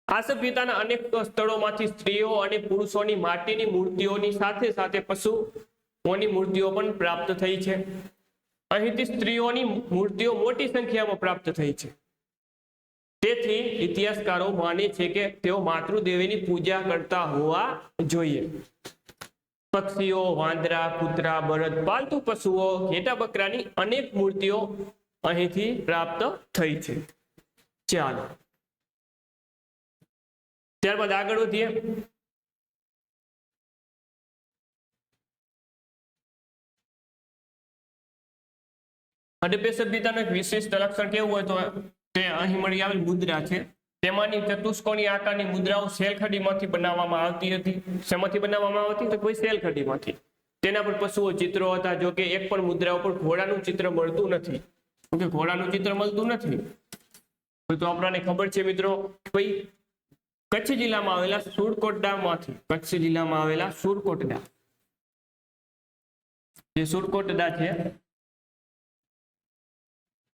આ સભ્યતાના અનેક સ્થળોમાંથી સ્ત્રીઓ અને પુરુષોની માટીની મૂર્તિઓની સાથે સાથે પશુઓની મૂર્તિઓ પણ પ્રાપ્ત થઈ છે. અહીંથી સ્ત્રીઓની મૂર્તિઓ મોટી સંખ્યામાં પ્રાપ્ત થઈ છે. તેથી ઇતિહાસકારો માને છે કે તેઓ માતૃદેવીની પૂજા કરતા હોવા જોઈએ. પક્ષીઓ, વાંદરા, કૂતરા, બળદ, પાલતુ પશુઓ, ઘેટા બકરાની અનેક મૂર્તિઓ અહીંથી પ્રાપ્ત થઈ છે. ચાલો ત્યારબાદ આગળ વધીએ. હડપ્પીય સભ્યતાનું એક વિશિષ્ટ લક્ષણ કેવું હોય તો તે અહીં મળી આવેલ મુદ્રા છે. તેમાંની ચતુષ્કોણી આકારની મુદ્રાઓ શેલખડીમાંથી બનાવવામાં આવતી હતી. શેમાંથી બનાવવામાં આવતી? તો કોઈ શેલખડીમાંથી. તેના પર પશુઓ ચિત્રો હતા. જો કે એક પણ મુદ્રા ઉપર ઘોડાનું ચિત્ર મળતું નથી. ઘોડાનું ચિત્ર મળતું નથી તો આપણને ખબર છે મિત્રો, ભાઈ કચ્છ જિલ્લામાં આવેલા સુરકોટડામાંથી, કચ્છ જિલ્લામાં આવેલા સુરકોટડા, જે સુરકોટડા છે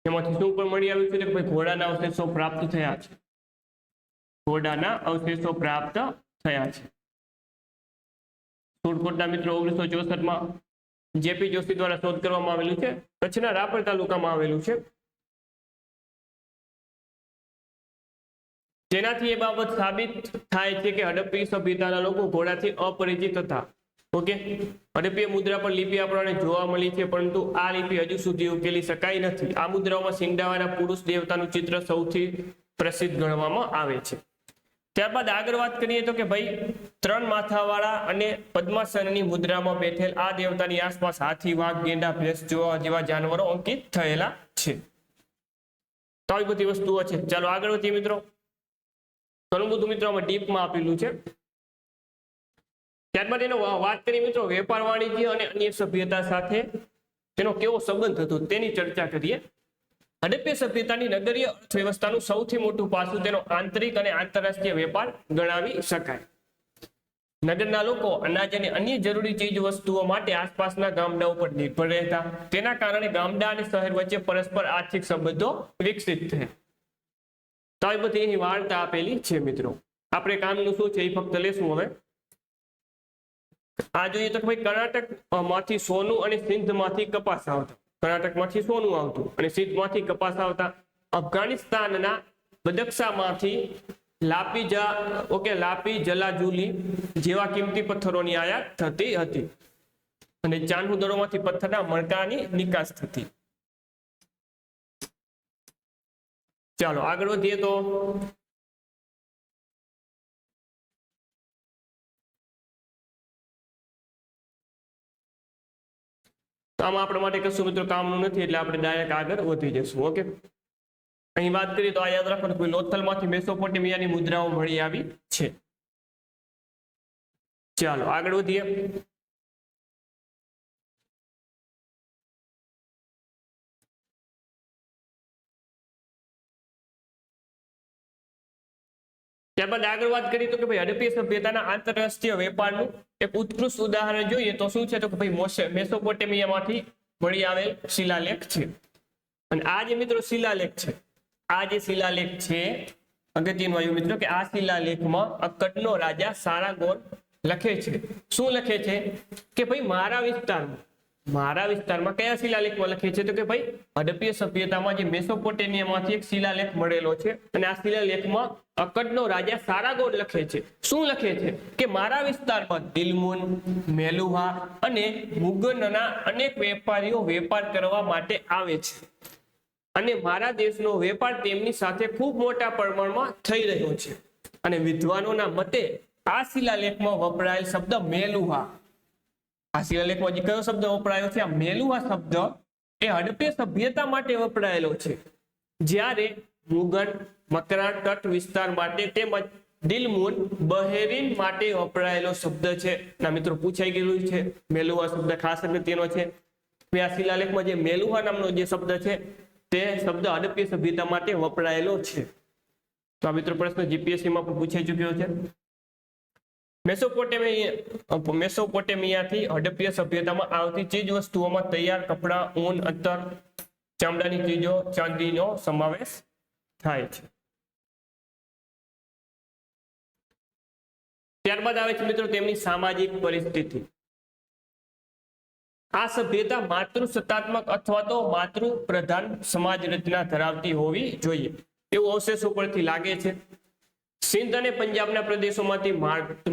એમાંથી શું પણ મળી આવ્યું છે કે ભાઈ ઘોડાના અવશેષો પ્રાપ્ત થયા છે. ઘોડાના અવશેષો પ્રાપ્ત થયા છે. સુરકોટડા મિત્રો 1964માં જેપી જોશી દ્વારા શોધ કરવામાં આવેલું છે. કચ્છના રાપર તાલુકામાં આવેલું છે. તેનાથી એ બાબત સાબિત થાય છે કે હડપ્પી સભ્યતાના લોકો ઘોડાથી અપરિચિત હતા. ઓકે, હડપ્પીય મુદ્રા પર લિપિ આપણને જોવા મળી છે, પરંતુ આ લિપિ હજુ સુધી ઉકેલી શકાઈ નથી. આ મુદ્રાઓમાં સિંગડાવાળા પુરુષ દેવતાનું ચિત્ર સૌથી પ્રસિદ્ધ ગણવામાં આવે છે. ત્યારબાદ આગળ વાત કરીએ તો કે ભાઈ 3 માથાવાળા અને પદ્માસનની મુદ્રામાં બેઠેલ આ દેવતાની આસપાસ હાથી, વાઘ, ગેંડા, ભેંસ જેવા જાનવરો અંકિત થયેલા છે. તો આવી બધી વસ્તુઓ છે. ચાલો આગળ વધીએ મિત્રો. ઘણું બધું મિત્રો આમાં ડીપમાં આપેલું છે. ત્યારબાદ એનો વાત કરીએ મિત્રો વેપાર, વાણિજ્ય અને અન્ય સભ્યતા સાથે તેનો કેવો સંબંધ હતો તેની ચર્ચા કરીએ. હડપ્પીય સભ્યતાની નગરીય અર્થવ્યવસ્થાનું સૌથી મોટું પાસું તેનો આંતરિક અને આંતરરાષ્ટ્રીય વેપાર ગણાવી શકાય. નગરના લોકો અનાજ અને અન્ય જરૂરી ચીજ વસ્તુઓ માટે આસપાસના ગામડાઓ પર નિર્ભર રહેતા. તેના કારણે ગામડા અને શહેર વચ્ચે પરસ્પર આર્થિક સંબંધો વિકસિત થયા. તો આ બધી એની વાર્તા આપેલી છે મિત્રો. આપણે કામનું શું છે એ ફક્ત લેશું. હવે આ જોઈએ તો ભાઈ કર્ણાટક માંથી સોનું અને સિંધ માંથી કપાસ આવતા. કર્ણાટક માંથી સોનું આવતું અને સિંધ માંથી કપાસ આવતા. અફઘાનિસ્તાનના બદક્ષામાંથી લાપી જલાજુલી જેવા કિંમતી પથ્થરોની આયાત થતી હતી અને ચાંદુ દરોમાંથી પથ્થરના મણકાની નિકાસ થતી. ચાલો આગળ વધીએ તો આમાં આપણા માટે કશું મિત્રો કામનું નથી એટલે આપણે ડાયરેક્ટ આગળ વધી જશું. ઓકે, અહીં વાત કરીએ તો આ યાદ રાખવાનું કે લોથલમાંથી મેસોપોટેમિયાની મુદ્રાઓ મળી આવી છે. ચાલો આગળ વધીએ. ત્યારબાદ આગળ વાત કરીએ તો કે ભાઈ હડપ્પીય સભ્યતાના આંતરરાષ્ટ્રીય વેપારનું એક ઉત્કૃષ્ટ ઉદાહરણ જોઈએ તો શું છે તો કે ભાઈ મેસોપોટેમિયામાંથી મળી આવેલ શિલાલેખ છે. અને આ જે મિત્રો શિલાલેખ છે, આ જે શિલાલેખ છે અગત્યનું આવ્યું મિત્રો કે આ શિલાલેખમાં અક્કડનો રાજા સારાગોન લખે છે. શું લખે છે કે ભાઈ મારા વિસ્તારમાં કયા શિલાલેખમાં લખે છે તો કે ભાઈ હડપ્પીય સભ્યતામાં જે મેસોપોટેમિયામાંથી એક શિલાલેખ મળેલો છે અને આ શિલાલેખમાં અક્કડનો રાજા સારાગોન લખે છે. શું લખે છે કે મારા વિસ્તારમાં દિલમુન, મેલુહા અને મુગનના અનેક વેપારીઓ વેપાર કરવા માટે આવે છે અને મારા દેશનો વેપાર તેમની સાથે ખૂબ મોટા પ્રમાણમાં થઈ રહ્યો છે. અને વિદ્વાનોના મતે આ શિલાલેખમાં વપરાયેલ શબ્દ મેલુહા, આ શિલાલેખમાં જે કયો શબ્દ વપરાયો છે, આ મેલુહા શબ્દ એ હડપ્પીય સભ્યતા માટે વપરાયેલો છે, જ્યારે મુગન, મકરાણ તટ વિસ્તાર માટે તેમજ દિલમુન, બહેરીન માટે વપરાયેલો શબ્દ છે. ના મિત્રો પૂછાઈ ગયેલું છે, મેલુહા શબ્દ ખાસ અગત્યનો છે. આ શિલાલેખમાં જે મેલુહા નામનો જે શબ્દ છે તે શબ્દ હડપ્પીય સભ્યતા માટે વપરાયેલો છે. તો આ મિત્રો પ્રશ્ન જીપીએસસી માં પણ પૂછાઈ ચુક્યો છે. મેસોપોટેમિયાથી હડપ્પીય સભ્યતામાં આવતી ચીજ વસ્તુઓમાં તૈયાર કપડા, ઊન, અત્તર, ચામડાની ચીજો, ચાંદીનો સમાવેશ થાય છે. ત્યારબાદ આવે છે મિત્રો તેમની સામાજિક પરિસ્થિતિ. આ સભ્યતા માતૃસત્તાત્મક અથવા તો માતૃ પ્રધાન સમાજ રચના ધરાવતી હોવી જોઈએ એવું અવશેષો પરથી લાગે છે. સિંધ અને પંજાબના પ્રદેશોમાંથી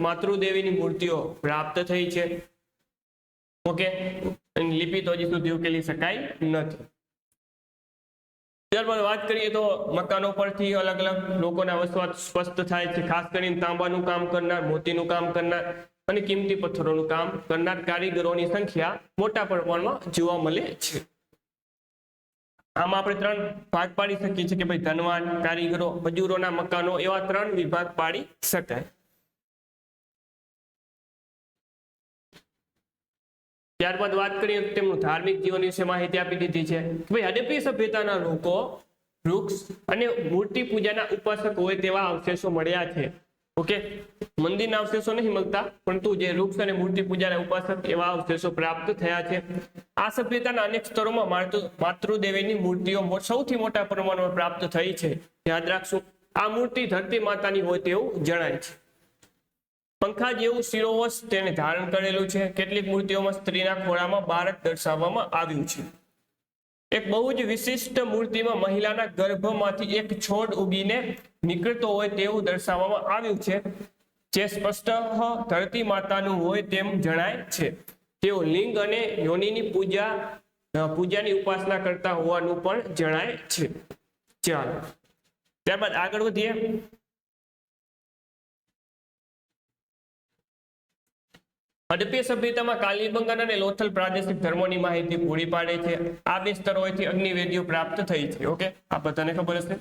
માતૃદેવીની મૂર્તિઓ પ્રાપ્ત થઈ છે. ઓકે, લિપિ તો હજી સુધી ઉકેલી શકાય નથી. ત્યારબાદ વાત કરીએ તો મકાનો પરથી અલગ અલગ લોકોના વસવાટ સ્પષ્ટ થાય છે. ખાસ કરીને તાંબાનું કામ કરનાર, મોતીનું કામ કરનાર અને કિંમતી પથ્થરોનું કામ કરનાર કારીગરોની સંખ્યા મોટા પ્રમાણમાં જોવા મળે છે. આમાં આપણે 3 ભાગ પાડી શકીએ છીએ કે ભાઈ ધનવાન, કારીગરો, મજૂરોના મકાનો, એવા 3 વિભાગ પાડી શકાય. ત્યારબાદ વાત કરીએ તેમનું ધાર્મિક જીવન વિશે માહિતી આપી દીધી છે. ભાઈ હડપ્પીય સભ્યતાના લોકો વૃક્ષ અને મૂર્તિ પૂજાના ઉપાસક હોય તેવા અવશેષો મળ્યા છે. ઓકે, મંદિરના અવશેષો નહીં મળતા, પરંતુ જે વૃક્ષ અને મૂર્તિ પૂજાના ઉપાસક એવા અવશેષો પ્રાપ્ત થયા છે. આ સભ્યતાના અનેક સ્તરોમાં માતૃદેવીની મૂર્તિઓ સૌથી મોટા પ્રમાણમાં પ્રાપ્ત થઈ છે. યાદ રાખશું, આ મૂર્તિ ધરતી માતાની હોય તેવું જણાય છે. પંખા જેવું શિરોવસ્ત્ર તેને ધારણ કરેલું છે. કેટલીક મૂર્તિઓમાં સ્ત્રીના ખોળામાં બાળક દર્શાવવામાં આવ્યું છે. એક બહુ જ વિશિષ્ટ મૂર્તિમાં મહિલાના ગર્ભમાંથી એક છોડ ઉગીને નીકળતો હોય તેવું દર્શાવવામાં આવ્યું છે, જે સ્પષ્ટ ધરતી માતાનું હોય તેમ જણાય છે. તેઓ લિંગ અને યોનિની પૂજાની ઉપાસના કરતા હોવાનું પણ જણાય છે. ચાલો ત્યારબાદ આગળ વધીએ. હડપ્પીય સભ્યતામાં કાલીબંગન અને લોથલ પ્રાદેશિક ધર્મોની માહિતી પૂરી પાડે છે. આ 2 સ્તરોથી અગ્નિવેદીઓ પ્રાપ્ત થઈ છે. ઓકે, આ બધાને ખબર હશે.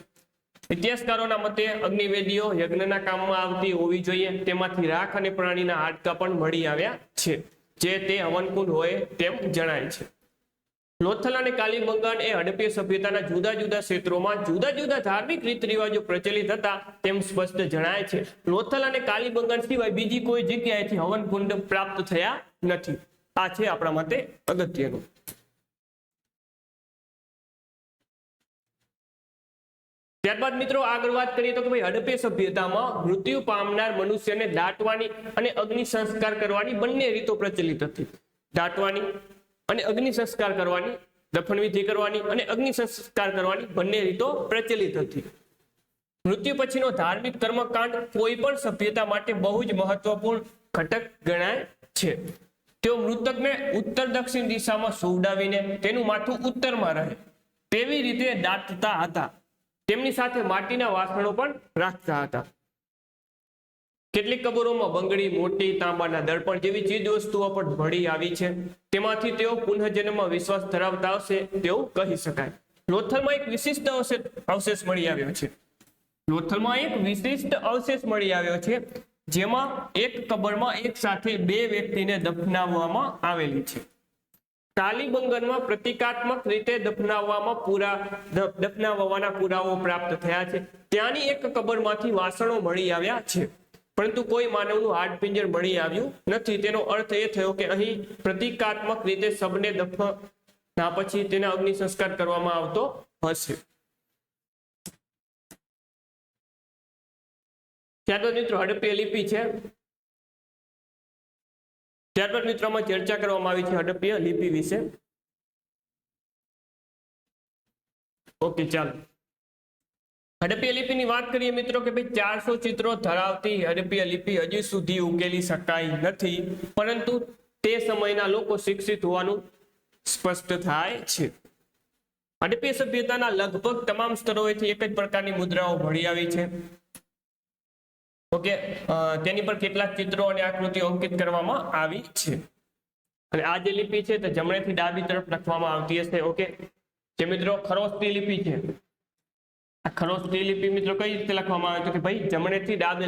ઇતિહાસકારોના મતે અગ્નિવેદીઓ યજ્ઞના કામમાં આવતી હોવી જોઈએ. તેમાંથી રાખ અને પ્રાણીના હાડકાં પણ મળી આવ્યા છે, જે તે હવનકુંડ હોય તેમ જણાય છે. લોથલ અને કાલીબંગન એ હડપ્પીય સભ્યતાના જુદા જુદા ક્ષેત્રોમાં જુદા જુદા ધાર્મિક રીત રિવાજો પ્રચલિત હતા તેમ સ્પષ્ટ જણાય છે. લોથલ અને કાલીબંગન સિવાય બીજી કોઈ જગ્યાએથી હવનકુંડ પ્રાપ્ત થયા નથી. આ છે આપણા માટે અગત્યનું. ત્યારબાદ મિત્રો આગળ વાત કરીએ તો કે ભાઈ હડપ્પીય સભ્યતામાં મૃત્યુ પામનાર મનુષ્યને દાટવાની અને અગ્નિ સંસ્કાર કરવાની બંને રીતો પ્રચલિત હતી. દાટવાની અને અગ્નિ સંસ્કાર કરવાની, દફન વિધિ કરવાની અને અગ્નિ સંસ્કાર કરવાની બંને રીતો પ્રચલિત હતી. મૃત્યુ પછીનો ધાર્મિક કર્મકાંડ કોઈ પણ સભ્યતા માટે બહુ જ મહત્વપૂર્ણ ઘટક ગણાય છે. તેઓ મૃતકને ઉત્તર દક્ષિણ દિશામાં સુવડાવીને તેનું માથું ઉત્તરમાં રહે તેવી રીતે દાટતા હતા. તેમની સાથે માટીના વાસણો પણ રાખતા હતા. કેટલીક કબરોમાં બંગડી, મોટી, તાંબાના દર્પણ જેવી ચીજ વસ્તુઓ પણ મળી આવી છે. તેમાંથી તેઓ પુનઃજન્મમાં વિશ્વાસ ધરાવતા હશે તેવું કહી શકાય. લોથલમાં એક વિશિષ્ટ અવશેષ મળી આવ્યો છે. લોથલમાં એક વિશિષ્ટ અવશેષ મળી આવ્યો છે, જેમાં એક કબરમાં એક સાથે 2 વ્યક્તિને દફનાવવામાં આવેલી છે. કાલીબંગનમાં પ્રતિકાત્મક રીતે દફનાવવાના પુરાવો પ્રાપ્ત થયા છે. ત્યાંની એક કબરમાંથી વાસણો મળી આવ્યા છે, પરંતુ કોઈ માનવનું હાડપિંજર મળી આવ્યું નથી. તેનો અર્થ એ થયો કે અહીં પ્રતિકાત્મક રીતે શબને દફના પછી તેના અગ્નિ સંસ્કાર કરવામાં આવતો હશે. ત્યારબાદ મિત્રો હડપ્પીય લિપિ છે. ત્યારબાદ મિત્રોમાં ચર્ચા કરવામાં આવી છે હડપ્પીય લિપિ વિશે. ઓકે, ચાલો હડપ્પીય લિપિની વાત કરીએ મિત્રો કે ભાઈ 400 ચિત્રો ધરાવતી હડપ્પીય લિપિ હજી સુધી ઉકેલી શકાઈ નથી, પરંતુ તે સમયના લોકો શિક્ષિત હોવાનું સ્પષ્ટ થાય છે. હડપ્પીય સભ્યતાના લગભગ તમામ સ્તરોએથી એક જ પ્રકારની મુદ્રાઓ મળી આવી છે. ઓકે, તેની પર કેટલાક ચિત્રો અને આકૃતિઓ અંકિત કરવામાં આવી છે. અને આ જે લિપિ છે તે જમણેથી ડાબી તરફ લખવામાં આવતી હશે. ઓકે, જે મિત્રો ખરોષ્ઠી લિપિ છે, આ ખરોષ્ઠી લિપિ મિત્રો કઈ રીતે લખવામાં આવે તો કે ભાઈ જમણેથી ડાબે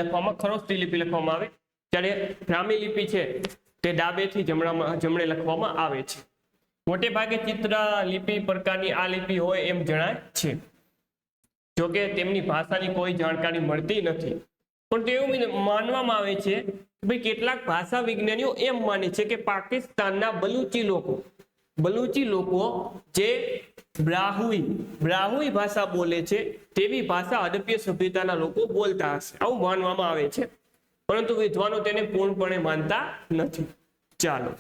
લખવામાં ખરોષ્ઠી લિપિ લખવામાં આવે, જ્યારે બ્રાહ્મી લિપિ છે તે ડાબેથી જમણે લખવામાં આવે છે. મોટે ભાગે ચિત્ર લિપિ પ્રકારની આ લિપિ હોય એમ જણાય છે. જોકે તેમની ભાષાની કોઈ જાણકારી મળતી નથી. પણ એવું માનવામાં આવે છે કે ભાઈ કેટલાક ભાષા વિજ્ઞાનીઓ એમ માને છે કે પાકિસ્તાનના બલુચી લોકો જે બ્રાહુઈ ભાષા બોલે છે તેવી ભાષા હડપ્પીય સભ્યતાના લોકો બોલતા હશે, આવું માનવામાં આવે છે. પરંતુ વિદ્વાનો તેને પૂર્ણપણે માનતા નથી. ચાલો,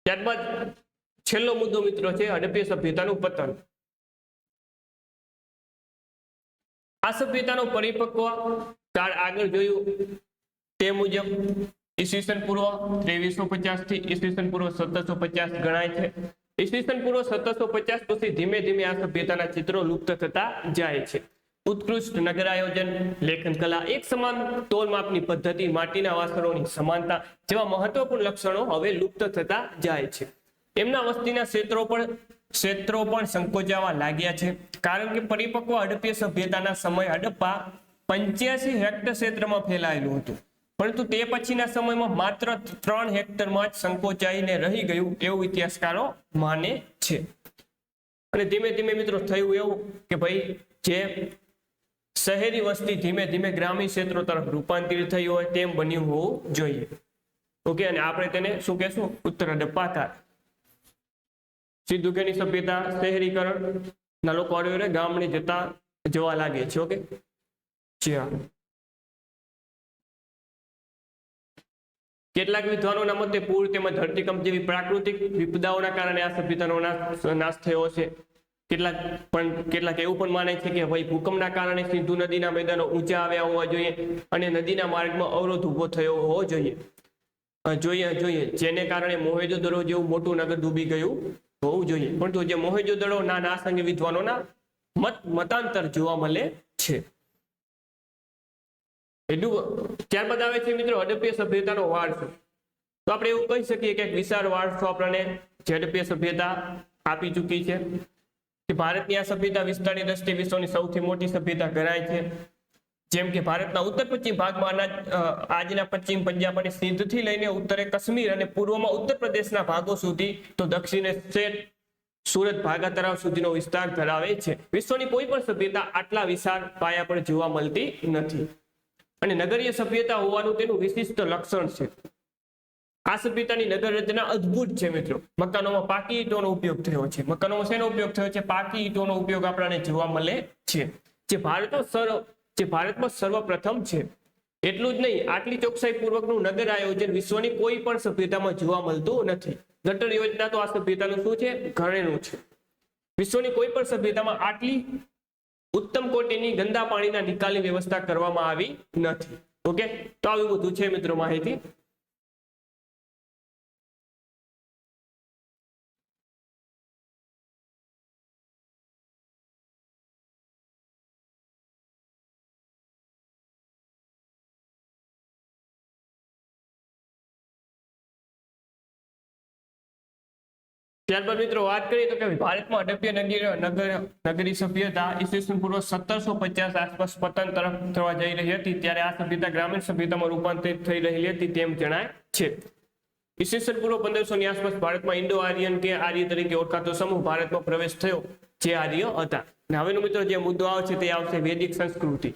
ત્યારબાદ છેલ્લો મુદ્દો મિત્રો છે હડપ્પીય સભ્યતાનું પતન. આ સભ્યતાનો પરિપક્વ કાળ આગળ જોયું તે મુજબ ઈસવીસન પૂર્વ 2350 થી ઈસવીસન પૂર્વ 1750 ગણાય છે. ઈસવીસન પૂર્વ 1750 પછી ધીમે ધીમે આ સભ્યતાના ચિત્રો લુપ્ત થતા જાય છે. ઉત્કૃષ્ટ નગર આયોજન, લેખન કલા, એક સમાન તોલ માપની પદ્ધતિ, માટીના વાસણોની સમાનતા જેવા મહત્વપૂર્ણ લક્ષણો હવે લુપ્ત થતા જાય છે. એમના વસ્તીના ક્ષેત્રો પણ સંકોચાવા લાગ્યા છે. કારણ કે પરિપક્વ હડપ્પીય સભ્યતાના સમય હડપ્પા 85 હેક્ટર ક્ષેત્રમાં ફેલાયેલું હતું, પરંતુ તે પછીના સમયમાં માત્ર 3 હેક્ટરમાં જ સંકોચાઈને રહી ગયું એવું ઇતિહાસકારો માને છે. અને ધીમે ધીમે મિત્રો થયું એવું કે ભાઈ જે શહેરી વસ્તી ધીમે ધીમે ગ્રામીણ ક્ષેત્રો તરફ રૂપાંતરિત થઈ હોય તેમ બન્યું હોવું જોઈએ. ઓકે, અને આપણે તેને શું કહેશું? ઉત્તર હડપ્પા કાળ. સિંધુકીની સભ્યતા શહેરીકરણ ના લોકો અડવે ગામડે જવા લાગે છે. ઓકે, ચાલો. કેટલાક વિદ્વાનોના મતે પૂર તેમજ ધરતીકંપ જેવી પ્રાકૃતિક વિપદાઓના કારણે આ સભ્યતાનો નાશ થયો છે. કેટલાક એવું પણ માને છે કે ભાઈ ભૂકંપના કારણે સિંધુ નદીના મેદાનો ઊંચા આવ્યા હોવા જોઈએ અને નદીના માર્ગમાં અવરોધ ઉભો થયો હોવો જોઈએ, જેને કારણે મોહેંજો-દડો જેવું મોટું નગર ડૂબી ગયું હોવું જોઈએ. પરંતુ જે મોહેંજો-દડો ના નાશ અંગે વિદ્વાનોના મતાંતર જોવા મળે છે. ત્યારબાદ આવે છે મિત્રો હડપ્પીય સભ્યતાનો વારસો. તો આપણે એવું કહી શકીએ કે વિશાળ વારસો આપણને હડપ્પીય સભ્યતા આપી ચૂકી છે. ભારતની આ સભ્યતા વિસ્તારની દ્રષ્ટિએ વિશ્વની સૌથી મોટી સભ્યતા ગણાય છે. જેમ કે ભારતના ઉત્તર પશ્ચિમ ભાગમાં આજના પશ્ચિમ પંજાબ અને સિંધથી લઈને ઉત્તરે કાશ્મીર અને પૂર્વમાં ઉત્તર પ્રદેશના ભાગો સુધી તો દક્ષિણે સુરત ભાગા તળાવ સુધીનો વિસ્તાર ધરાવે છે. વિશ્વની કોઈ પણ સભ્યતા આટલા વિશાળ પાયા પર જોવા મળતી નથી અને નગરીય સભ્યતા હોવાનું તેનું વિશિષ્ટ લક્ષણ છે. આ સભ્યતાની નગર રચના અદ્ભુત છે મિત્રો. મકાનોમાં પાકી ઈંટોનો ઉપયોગ થયો છે. મકાનોમાં શેનો ઉપયોગ થયો છે? પાકી ઈંટોનો ઉપયોગ આપણને જોવા મળે છે, જે ભારતમાં સર્વપ્રથમ છે. એટલું જ નહીં, આટલી ચોકસાઈ પૂર્વકનું નગર આયોજન વિશ્વની કોઈ પણ સભ્યતામાં જોવા મળતું નથી. ગટર યોજના તો આ સભ્યતાનું શું છે? ઘરેણું છે. વિશ્વની કોઈ પણ સભ્યતામાં આટલી ઉત્તમ કોટીની ગંદા પાણીના નિકાલની વ્યવસ્થા કરવામાં આવી નથી. ઓકે, તો આવું બધું છે મિત્રો માહિતી. ત્યારબાદ મિત્રો વાત કરીએ તો કે ભારતમાં હડપ્પીય નગરી સભ્યતા ઈસવીસન પૂર્વ 1750 આસપાસ પતન તરફ થવા જઈ રહી હતી, ત્યારે આ સભ્યતા ગ્રામીણ સભ્યતામાં રૂપાંતરિત થઈ રહેલી હતી તેમ જણાય છે. ઈસવીસન પૂર્વ 1500 ની આસપાસ ભારતમાં ઇન્ડો આર્યન કે આર્ય તરીકે ઓળખાતો સમૂહ ભારતમાં પ્રવેશ થયો, જે આર્ય હતા. અને હવેનો મિત્રો જે મુદ્દો આવશે તે આવશે વૈદિક સંસ્કૃતિ.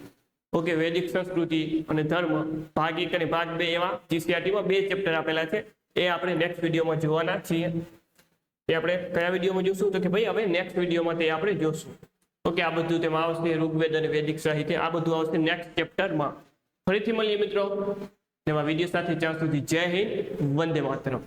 ઓકે, વૈદિક સંસ્કૃતિ અને ધર્મ ભાગ 1 અને ભાગ 2 એવા જીસીઆરટીમાં 2 ચેપ્ટર આપેલા છે. એ આપણે નેક્સ્ટ વિડીયોમાં જોવાના છીએ. એ આપણે કયા વિડીયોમાં જોશું? તો કે ભાઈ હવે નેક્સ્ટ વિડીયોમાં તે આપણે જોશું. ઓકે, આ બધું તેમાં આવશે ઋગ્વેદ અને વૈદિક સાહિત્ય, આ બધું આવશે નેક્સ્ટ ચેપ્ટરમાં. ફરીથી મળીએ મિત્રો નવા વિડીયો સાથે. ત્યાં સુધી જય હિન્દ, વંદે માતરમ.